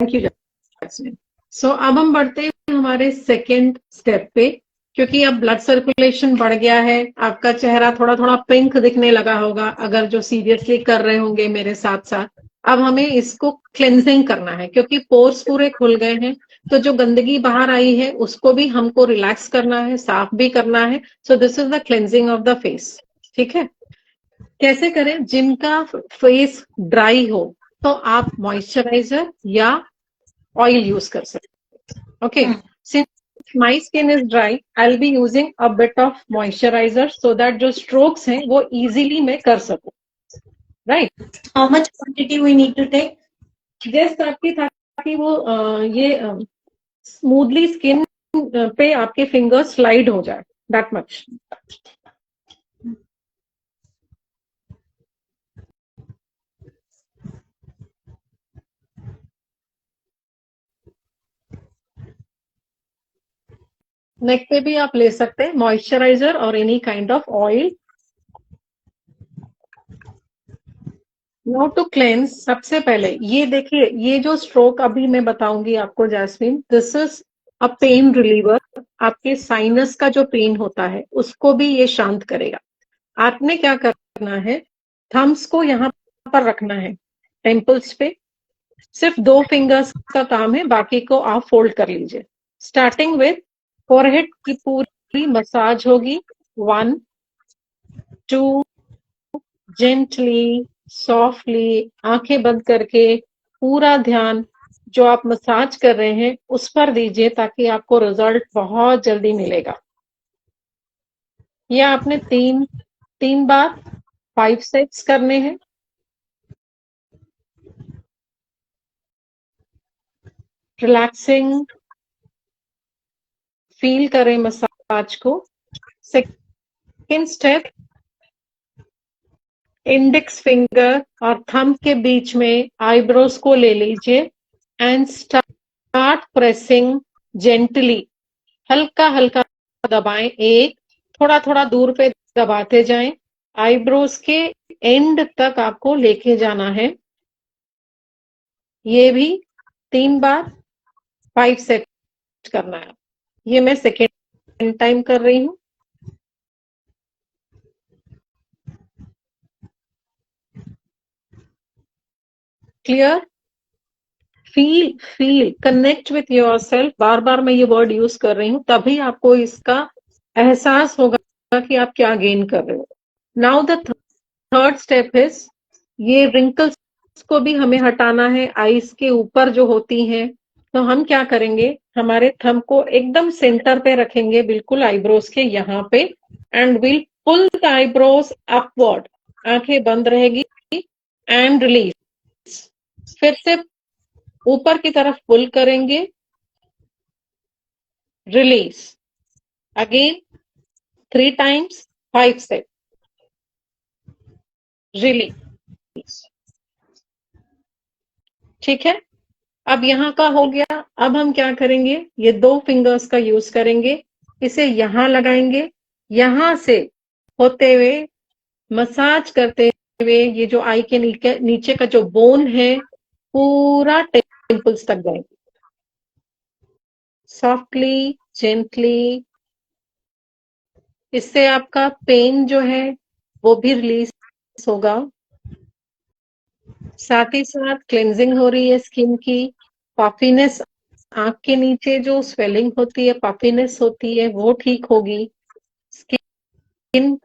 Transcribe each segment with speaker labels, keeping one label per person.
Speaker 1: Thank you jasmine. सो अब हम बढ़ते हैं हमारे सेकेंड स्टेप पे, क्योंकि अब ब्लड सर्कुलेशन बढ़ गया है, आपका चेहरा थोड़ा थोड़ा पिंक दिखने लगा होगा अगर जो सीरियसली कर रहे होंगे मेरे साथ साथ। अब हमें इसको क्लेंजिंग करना है, क्योंकि पोर्स पूरे खुल गए हैं, तो जो गंदगी बाहर आई है उसको भी हमको रिलैक्स करना है, साफ भी करना है। So this is the cleansing of the face. ठीक है, कैसे करें? जिनका फेस ड्राई हो तो आप मॉइस्चराइजर या ऑयल यूज कर सकते हैं। Okay, since my skin is dry, I will be using a bit of moisturiser so that जो स्ट्रोक्स हैं वो इजीली मैं कर सकूं। Right,
Speaker 2: how much quantity we need to take?
Speaker 1: Just आपकी, ताकि वो ये स्मूथली स्किन पे आपके फिंगर स्लाइड हो जाए, दैट मच। नेक पे भी आप ले सकते हैं मॉइस्चराइजर और any kind of oil. Now to cleanse, सबसे पहले ये देखिए, ये जो स्ट्रोक अभी मैं बताऊंगी आपको Jasmine, this is a pain reliever. आपके साइनस का जो पेन होता है उसको भी ये शांत करेगा। आपने क्या करना है, थम्स को यहाँ पर रखना है टेम्पल्स पे, सिर्फ 2 फिंगर्स का काम है, बाकी को आप फोल्ड कर लीजिए। स्टार्टिंग विथ फोरहेड की पूरी मसाज होगी, 1 2, जेंटली सॉफ्टली, आंखें बंद करके पूरा ध्यान जो आप मसाज कर रहे हैं उस पर दीजिए, ताकि आपको रिजल्ट बहुत जल्दी मिलेगा। ये आपने तीन बार 5 सेट्स करने हैं। रिलैक्सिंग फील करें मसाज को। सेकेंड स्टेप, इंडेक्स फिंगर और थंब के बीच में आईब्रोज को ले लीजिए एंड स्टार्ट प्रेसिंग जेंटली, हल्का हल्का दबाएं, एक थोड़ा थोड़ा दूर पे दबाते जाएं, आईब्रोज के एंड तक आपको लेके जाना है। ये भी 3 बार 5 सेट करना है। ये मैं सेकेंड टाइम कर रही हूं। Clear? Feel connect with yourself, बार बार मैं ये वर्ड यूज कर रही हूं, तभी आपको इसका एहसास होगा कि आप क्या गेन कर रहे हो। Now the third step is, ये रिंकल्स को भी हमें हटाना है, आईज के ऊपर जो होती हैं। तो हम क्या करेंगे, हमारे थंब को एकदम सेंटर पे रखेंगे, बिल्कुल आईब्रोज के यहाँ पे, and will pull the eyebrows upward. आंखें बंद रहेगी एंड रिलीज। फिर से ऊपर की तरफ पुल करेंगे, release again 3 times, 5 set, release. ठीक है, अब यहाँ का हो गया। अब हम क्या करेंगे, ये 2 फिंगर्स का यूज करेंगे, इसे यहां लगाएंगे, यहां से होते हुए मसाज करते हुए ये जो आई के नीचे का जो बोन है पूरा टेम्पल्स तक जाएंगे, सॉफ्टली जेंटली। इससे आपका पेन जो है वो भी रिलीज होगा, साथ ही साथ क्लेंजिंग हो रही है स्किन की। पफीनेस, आंख के नीचे जो स्वेलिंग होती है, पफीनेस होती है, वो ठीक होगी। स्किन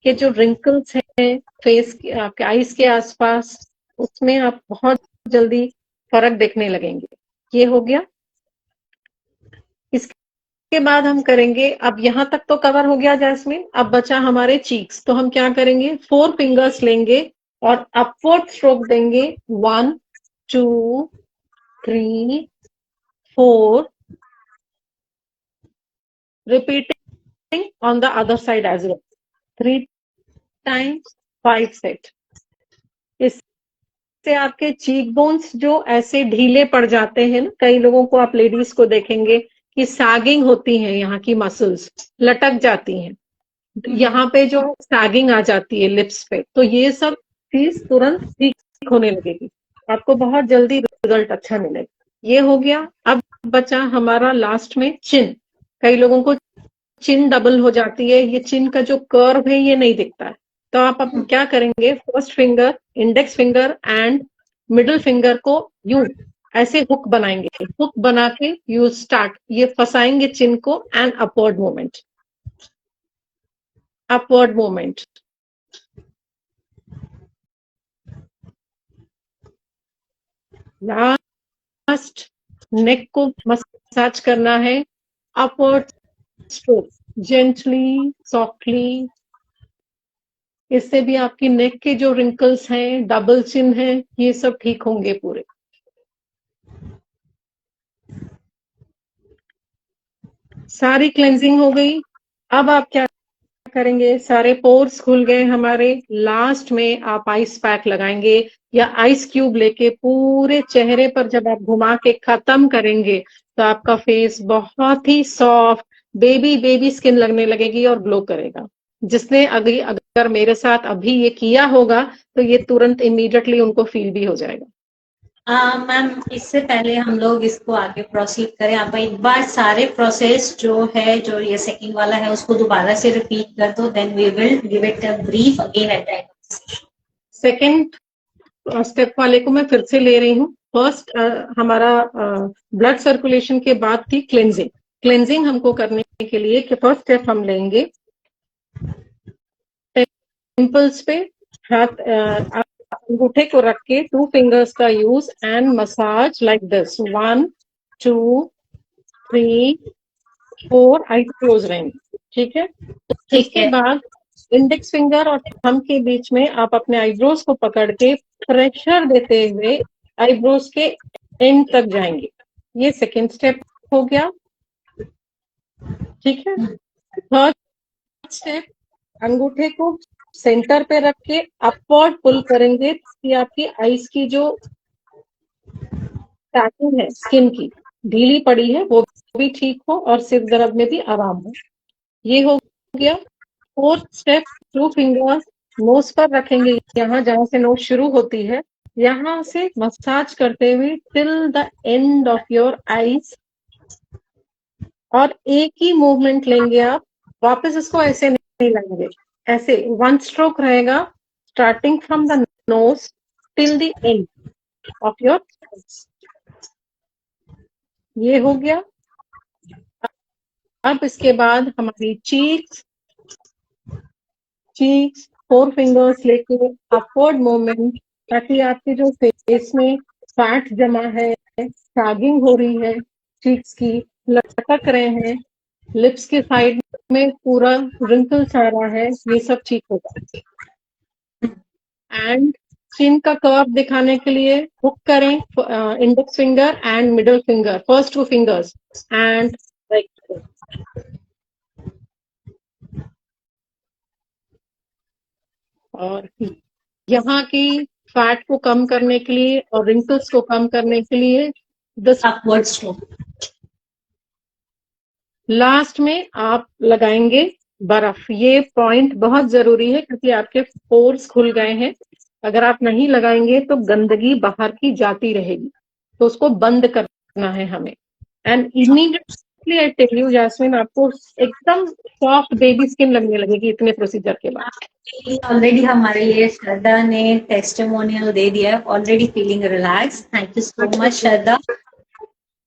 Speaker 1: के जो रिंकल्स हैं फेस के, आपके आईज के आसपास, उसमें आप बहुत जल्दी फर्क देखने लगेंगे। ये हो गया। इसके बाद हम करेंगे, अब यहां तक तो कवर हो गया जैस्मिन, अब बचा हमारे चीक्स। तो हम क्या करेंगे, 4 फिंगर्स लेंगे और अपवर्ड स्ट्रोक देंगे, 1 2 3 4, repeating on the other side as well, 3 times 5 set. इससे आपके चीक बोन्स जो ऐसे ढीले पड़ जाते हैं ना, कई लोगों को, आप लेडीज को देखेंगे कि सैगिंग होती है, यहाँ की मसल्स लटक जाती हैं, यहाँ पे जो सैगिंग आ जाती है लिप्स पे, तो ये सब चीज तुरंत ठीक होने लगेगी। आपको बहुत जल्दी रिजल्ट अच्छा मिलेगा। ये हो गया। अब बचा हमारा लास्ट में चिन। कई लोगों को चिन डबल हो जाती है, ये चिन का जो कर्व है ये नहीं दिखता है। तो आप अब क्या करेंगे, first finger, index finger and middle finger को यूं ऐसे हुक बनाएंगे। हुक बना के यू स्टार्ट, ये फंसाएंगे चिन को and upward movement, upward movement. Last neck को मसाज करना है, अपवर्ड स्ट्रोक, जेंटली सॉफ्टली। इससे भी आपकी नेक के जो रिंकल्स हैं, डबल चिन है, ये सब ठीक होंगे पूरे। सारी क्लेंजिंग हो गई। अब आप क्या करेंगे, सारे पोर्स खुल गए हमारे। लास्ट में आप आइस पैक लगाएंगे या आइस क्यूब लेके पूरे चेहरे पर जब आप घुमा के खत्म करेंगे तो आपका फेस बहुत ही सॉफ्ट बेबी बेबी स्किन लगने लगेगी और ग्लो करेगा। जिसने अगर मेरे साथ अभी ये किया होगा तो ये तुरंत इमीडिएटली उनको फील भी हो जाएगा।
Speaker 2: मैम, इससे पहले हम लोग इसको आगे प्रोसीड करें, आप एक बार सारे प्रोसेस जो है, जो ये सेकंड वाला है, उसको दोबारा से रिपीट कर दो, then we will give it a brief again at that.
Speaker 1: Second step वाले को मैं फिर से ले रही हूँ। फर्स्ट हमारा ब्लड सर्कुलेशन के बाद थी क्लेंजिंग। क्लेंजिंग हमको करने के लिए कि फर्स्ट स्टेप हम लेंगे टेम्पल्स पे हाथ, अंगूठे को रख के 2 फिंगर्स का use and massage like this, 1 2 3 4, eyes close रहेंगे। ठीक है। इसके बाद इंडेक्स फिंगर और थंब के बीच में आप अपने आईब्रोज को पकड़ के प्रेशर देते हुए आईब्रोज के एंड तक जाएंगे। ये सेकेंड स्टेप हो गया। ठीक है। थर्ड स्टेप, अंगूठे को सेंटर पे रख के अपवर्ड पुल करेंगे कि आपकी आईज की जो पैकिंग है स्किन की ढीली पड़ी है वो भी ठीक हो और सिर दर्द में भी आराम हो। ये हो गया। फोर्थ स्टेप, 2 फिंगर्स नोज पर रखेंगे, यहाँ जहां से नोज शुरू होती है, यहाँ से मसाज करते हुए till the end of your eyes. और एक ही मूवमेंट लेंगे आप, वापस इसको ऐसे नहीं लाएंगे, ऐसे 1 स्ट्रोक रहेगा starting from the nose till the end of your. ये हो गया। अब इसके बाद हमारी चीक्स 4 फिंगर्स लेके अपवर्ड मूवमेंट, ताकि आपके जो फेस में फैट जमा है, सैगिंग हो रही है, चीक्स की लटक रहे हैं, लिप्स के साइड में पूरा रिंकल्स आ रहा है, ये सब ठीक होगा। एंड चिन का कर्व दिखाने के लिए हुक करें index finger and middle finger, first 2 fingers and like. और यहाँ की फैट को कम करने के लिए और रिंकल्स को कम करने के लिए
Speaker 2: अपवर्ड स्ट्रोक।
Speaker 1: लास्ट में आप लगाएंगे बर्फ। ये पॉइंट बहुत जरूरी है क्योंकि आपके पोर्स खुल गए हैं। अगर आप नहीं लगाएंगे तो गंदगी बाहर की जाती रहेगी, तो उसको बंद करना है हमें। And immediately I tell you Jasmine, आपको एकदम सॉफ्ट बेबी स्किन लगने लगेगी इतने प्रोसीजर के बाद।
Speaker 2: ऑलरेडी हमारे लिए श्रद्धा ने टेस्टिमोनियल दे दिया है, already feeling relax. Thank you so much Shraddha.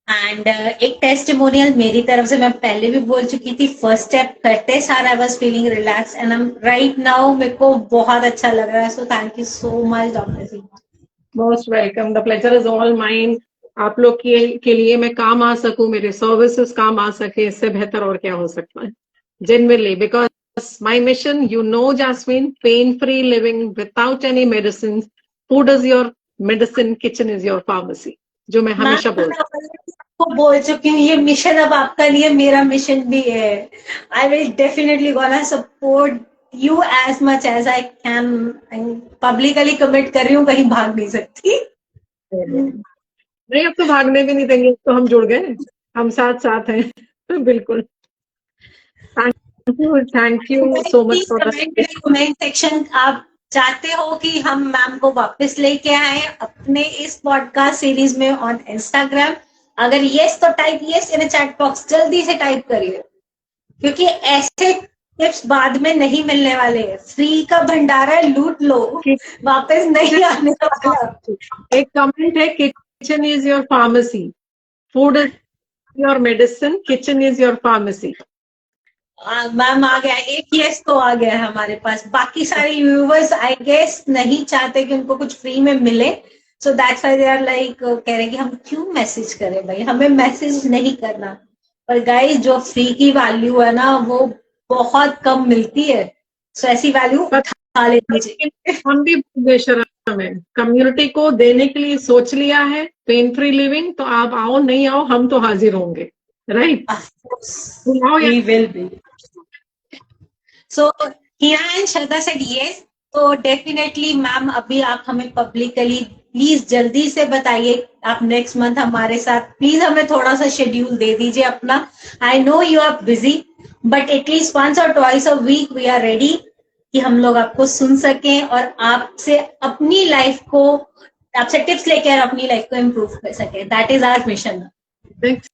Speaker 2: And एक टेस्टिमोनियल मेरी तरफ से, मैं पहले भी बोल चुकी थी, फर्स्ट स्टेप करते सार I was feeling relax and I am right now, मेरे को बहुत अच्छा लग रहा है। So thank you so much doctor Seema.
Speaker 1: Most welcome, the pleasure is all mine. आप लोग के लिए मैं काम आ सकूं, मेरे सर्विसेज काम आ सके, इससे बेहतर और क्या हो सकता है। Genuinely, because my mission, you know Jasmine, pain free living without any medicine. Food is your medicine, kitchen is your pharmacy, जो मैं हमेशा
Speaker 2: बोल चुकी हूँ, ये मिशन अब आपका नहीं है, मेरा मिशन भी है। I will definitely gonna support you as much as I can. Publicly commit कर रही हूँ, कहीं भाग नहीं सकती।
Speaker 1: नहीं, अब तो भागने भी नहीं देंगे, तो हम जुड़ गए, हम साथ साथ हैं। बिल्कुल। Thank you so much for
Speaker 2: comment section आप चाहते हो कि हम मैम को वापस लेके आए अपने इस पॉडकास्ट सीरीज में ऑन इंस्टाग्राम, अगर यस तो type yes in chat box, जल्दी से टाइप करिए, क्योंकि ऐसे टिप्स बाद में नहीं मिलने वाले हैं। फ्री का भंडारा लूट लो, वापस नहीं आने वाला।
Speaker 1: एक कमेंट है, kitchen is your pharmacy, food is your medicine, kitchen is your pharmacy.
Speaker 2: Ma'am आ गया, एक यस तो आ गया है हमारे पास। बाकी सारे व्यूवर्स आई गेस नहीं चाहते कि उनको कुछ फ्री में मिले, so that's why they are like कह रहे हैं कि हम क्यों मैसेज करें भाई, हमें मैसेज नहीं करना। पर गाइस जो फ्री की वैल्यू है ना वो बहुत कम मिलती है, सो ऐसी वैल्यू उठा लेनी चाहिए।
Speaker 1: हम भी बेशरम है, कम्युनिटी को देने के लिए सोच लिया है पेन फ्री लिविंग, तो आप आओ नहीं आओ हम तो हाजिर होंगे, right?
Speaker 2: We will be. So Hira and Shraddha said yes. तो डेफिनेटली मैम अभी आप हमें पब्लिकली प्लीज जल्दी से बताइए, आप नेक्स्ट मंथ हमारे साथ प्लीज हमें थोड़ा सा शेड्यूल दे दीजिए अपना। I know you are busy, but at least once और twice a week we are ready कि हम लोग आपको सुन सकें और आपसे अपनी लाइफ को, आपसे टिप्स लेके और अपनी लाइफ को इम्प्रूव कर सके। That is our mission.
Speaker 1: Next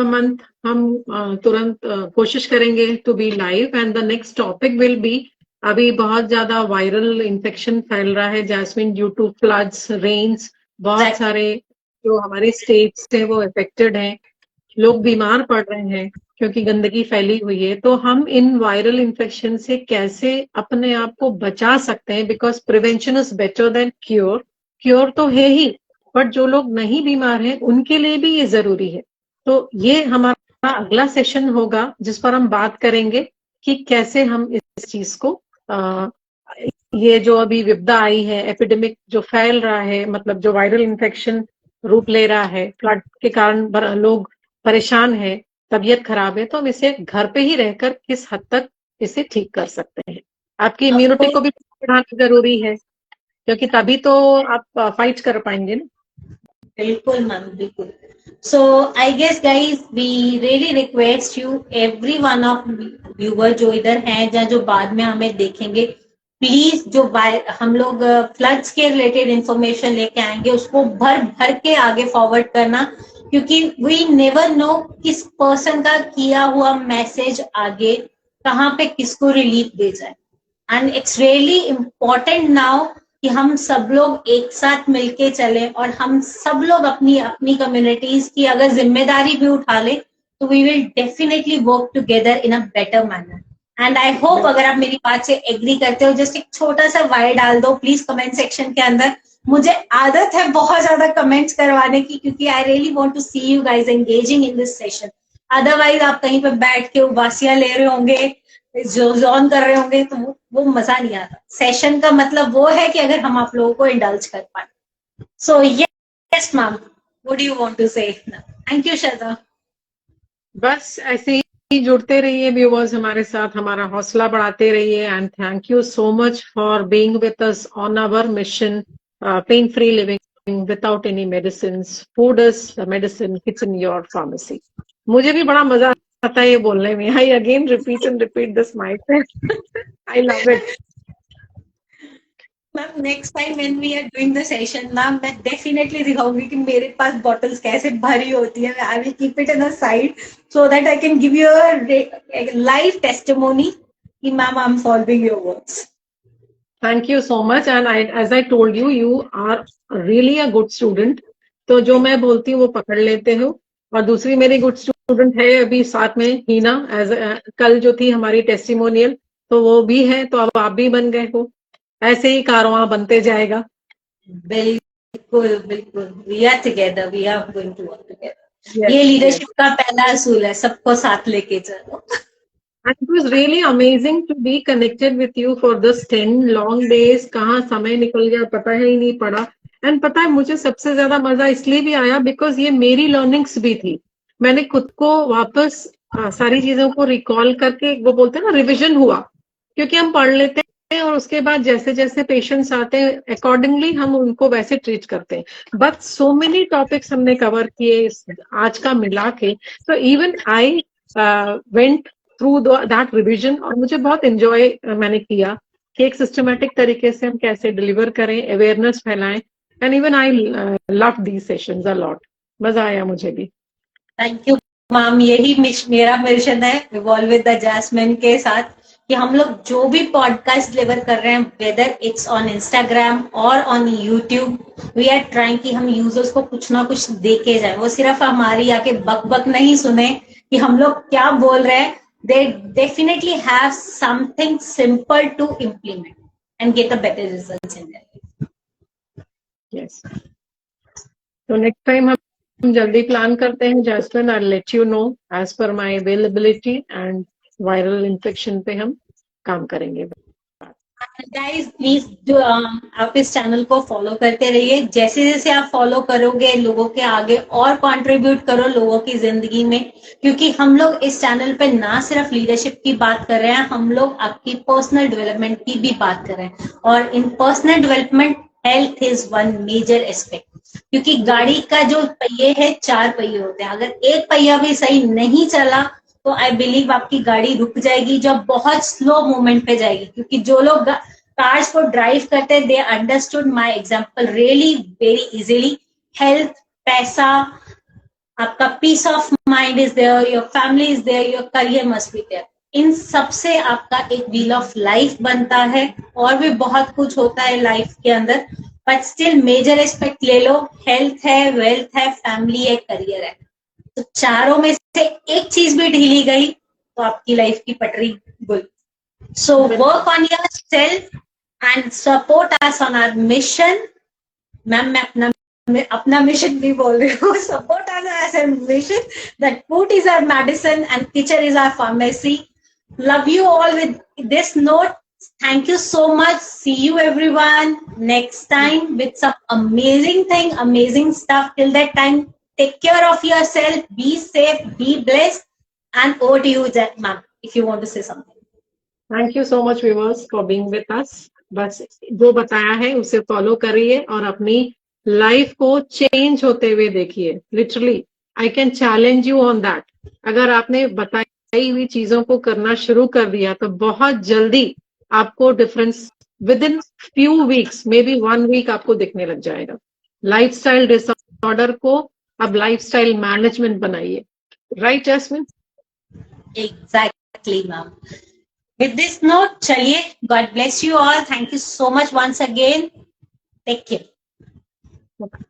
Speaker 1: month हम तुरंत कोशिश करेंगे to be live, and the next topic will be, अभी बहुत ज्यादा वायरल इन्फेक्शन फैल रहा है Jasmine, due to floods, rains, बहुत सारे जो हमारे स्टेट्स हैं वो अफेक्टेड हैं, लोग बीमार पड़ रहे हैं क्योंकि गंदगी फैली हुई है। तो हम इन वायरल इन्फेक्शन से कैसे अपने आप को बचा सकते हैं, because prevention is better than cure. Cure तो है ही, बट जो लोग नहीं बीमार हैं उनके लिए भी ये जरूरी है। तो ये हमारा अगला सेशन होगा जिस पर हम बात करेंगे कि कैसे हम इस चीज को ये जो अभी विपदा आई है, एपिडेमिक जो फैल रहा है, मतलब जो वायरल इन्फेक्शन रूप ले रहा है, फ्लड के कारण लोग परेशान है, तबीयत खराब है, तो हम इसे घर पे ही रहकर किस हद तक इसे ठीक कर सकते हैं। आपकी इम्यूनिटी को भी बढ़ाना जरूरी है, क्योंकि तभी तो आप फाइट कर पाएंगे ना।
Speaker 2: बिल्कुल मैम, बिल्कुल। So I guess guys we really request you, everyone of viewer जो इधर हैं या जो बाद में हमें देखेंगे, प्लीज जो हम लोग फ्लड्स के रिलेटेड इंफॉर्मेशन लेके आएंगे उसको भर भर के आगे फॉरवर्ड करना, क्योंकि वी नेवर नो किस पर्सन का किया हुआ मैसेज आगे कहाँ पे किसको रिलीफ दे जाए। And it's really important now कि हम सब लोग एक साथ मिलके चले और हम सब लोग अपनी अपनी कम्युनिटीज की अगर जिम्मेदारी भी उठा ले तो we will definitely work together in a better manner. And I hope अगर आप मेरी बात से एग्री करते हो, जस्ट एक छोटा सा वाई डाल दो प्लीज कमेंट सेक्शन के अंदर। मुझे आदत है बहुत ज्यादा कमेंट्स करवाने की, क्योंकि I really want to see you guys engaging in this session. Otherwise आप कहीं पे बैठ के उबासियां ले रहे होंगे, जोन कर रहे होंगे, तो वो मजा नहीं आता। सेशन का मतलब वो है कि अगर हम आप लोगों को इंडल्ज कर पाए। So yes ma'am, what do you want to say? Thank you Shraddha.
Speaker 1: बस ऐसे ही जुड़ते रहिए व्यूअर्स हमारे साथ, हमारा हौसला बढ़ाते रहिए, and thank you so much for being with us on our mission, pain free living without any medicine, food is medicine, kitchen your pharmacy. मुझे भी बड़ा मजा आता है ये बोलने में। I again repeat and repeat this myself, I love it.
Speaker 2: Ma'am next time when we are doing the session ma'am, मैं डेफिनेटली दिखाऊंगी कि मेरे पास बॉटल्स कैसे भरी होती है। I will keep it in a side so that I can give you a live testimony कि ma'am I am following your words.
Speaker 1: Thank you so much, and as I told you, you are really a good student. तो जो मैं बोलती हूँ वो पकड़ लेते हो। और दूसरी मेरी गुड स्टूडेंट है अभी साथ में, हीना, कल जो थी हमारी टेस्टिमोनियल, तो वो भी है, तो अब आप भी बन गए हो। ऐसे ही कारवां बनते जाएगा।
Speaker 2: बिल्कुल बिल्कुल, we are together, we are going to work together. ये लीडरशिप का पहला असूल है, सबको साथ लेके चलो।
Speaker 1: And it was really amazing to be connected with you for this 10 long days. कहाँ समय निकल गया पता ही नहीं पड़ा। एंड पता है मुझे सबसे ज्यादा मजा इसलिए भी आया बिकॉज ये मेरी लर्निंग्स भी थी। मैंने खुद को वापस सारी चीजों को रिकॉल करके, वो बोलते हैं ना, रिविजन हुआ। क्योंकि हम पढ़ लेते हैं और उसके बाद जैसे जैसे पेशेंट्स आते हैं अकॉर्डिंगली हम उनको वैसे ट्रीट करते हैं। बट सो मेनी टॉपिक्स हमने कवर किए आज का मिला के, तो even I went through that revision और मुझे बहुत एंजॉय मैंने किया। कि एक सिस्टमेटिक तरीके से हम कैसे डिलीवर करें, अवेयरनेस फैलाएं. And even I love these sessions a lot. मजा आया मुझे भी.
Speaker 2: थैंक यू मैम, यही मेरा मिशन है इवॉल्व विद द जैस्मिन के साथ, कि हम लोग जो भी पॉडकास्ट डिलीवर कर रहे हैं, वेदर इट्स ऑन इंस्टाग्राम और on YouTube, we are trying कि हम यूजर्स को कुछ ना कुछ देके जाए. वो सिर्फ हमारी आके बक बक नहीं सुने कि हम लोग क्या बोल रहे हैं. They definitely have something simple to implement and get a better results in there.
Speaker 1: Yes. तो नेक्स्ट टाइम हम जल्दी प्लान करते हैं Jasmine. I let you know as per my availability. And viral infection पे हम काम करेंगे.
Speaker 2: गाइस प्लीज आप इस चैनल को फॉलो करते रहिए. जैसे जैसे आप फॉलो करोगे, लोगों के आगे और कंट्रीब्यूट करो लोगों की जिंदगी में, क्योंकि हम लोग इस चैनल पे ना सिर्फ लीडरशिप की बात कर रहे हैं, हम लोग आपकी पर्सनल डेवलपमेंट की भी बात कर रहे हैं. और in personal development health is one major aspect. क्योंकि गाड़ी का जो पहिए है, 4 पहिए होते हैं. अगर एक पहिया भी सही नहीं चला तो आई बिलीव आपकी गाड़ी रुक जाएगी, जो बहुत स्लो मूवमेंट पे जाएगी. क्योंकि जो लोग कार्स को ड्राइव करते हैं, they understood my example really very easily. Health, पैसा, आपका peace of mind is there, your family is there, your career must be there. इन सबसे आपका एक व्हील ऑफ लाइफ बनता है. और भी बहुत कुछ होता है लाइफ के अंदर, बट स्टिल मेजर एस्पेक्ट ले लो. हेल्थ है, वेल्थ है, फैमिली है, करियर है. तो चारों में से एक चीज भी ढीली गई तो आपकी लाइफ की पटरी गुल. So work on yourself and support us on our mission. Ma'am मैं अपना मिशन भी बोल रही हूँ. Support us as a mission that food is our medicine and kitchen is our pharmacy. Love you all with this note. Thank you so much. See you everyone next time with some amazing thing, amazing stuff. Till that time, take care of yourself, be safe, be blessed. And over to you, Jack, ma'am, if you want to say something.
Speaker 1: Thank you so much viewers for being with अस. बस जो बताया है उसे follow करिए और अपनी life को change होते हुए देखिए. Literally I can challenge you on that. अगर आपने बताई हुई चीजों को करना शुरू कर दिया तो बहुत जल्दी आपको difference within few weeks, maybe 1 week आपको दिखने लग जाएगा. लाइफस्टाइल डिसऑर्डर को अब लाइफस्टाइल मैनेजमेंट बनाइए. Right Jasmine?
Speaker 2: Exactly, ma'am. With this note, chaliye, God bless you all. Thank you so much once again. Take care.
Speaker 1: Okay.